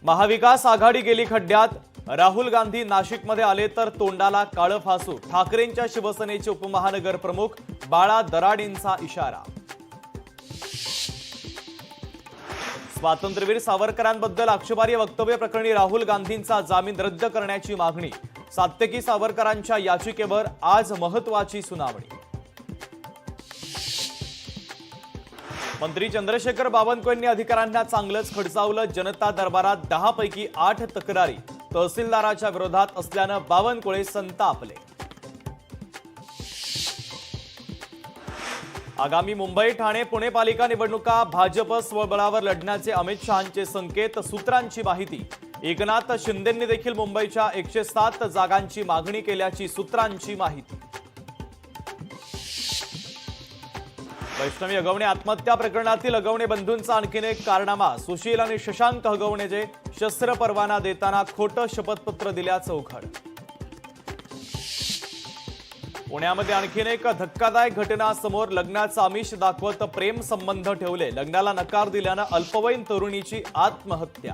महाविकास आघाडी गेली खड्ड्यात, राहुल गांधी नाशिकमध्ये आले तर तोंडाला काळं फासू, ठाकरेंच्या शिवसेनेचे उपमहानगर प्रमुख बाळा दराडेंचा इशारा। स्वातंत्र्यवीर सावरकरांबद्दल आक्षेपार्ह वक्तव्य प्रकरणी राहुल गांधींचा जामीन रद्द करण्याची मागणी, सात्यकी सावरकरांच्या याचिकेवर आज महत्त्वाची सुनावणी। मंत्री चंद्रशेखर बावनकुळेंनी अधिकाऱ्यांना चांगलंच खडसावलं, जनता दरबारात 10 पैकी 8 तक्रारी तहसीलदाराच्या विरोधात असल्यानं बावनकुळे संतापले। आगामी मुंबई ठाणे पुणे पालिका निवडणुका भाजप स्वबळावर लढण्याचे अमित शहांचे संकेत, सूत्रांची माहिती। एकनाथ शिंदेंनी देखील मुंबईच्या 107 जागांची मागणी केल्याची सूत्रांची माहिती। वैष्णवी हगवणे आत्महत्या प्रकरणातील हगवणे बंधूंचा आणखीन एक कारनामा, सुशील आणि शशांक हगवणेचे शस्त्र परवाना देताना खोटं शपथपत्र दिल्याचं उघड। पुण्यामध्ये आणखीन एक धक्कादायक घटना समोर, लग्नाचा आमिष दाखवत प्रेम संबंध ठेवले, लग्नाला नकार दिल्यानं अल्पवयीन तरुणीची आत्महत्या।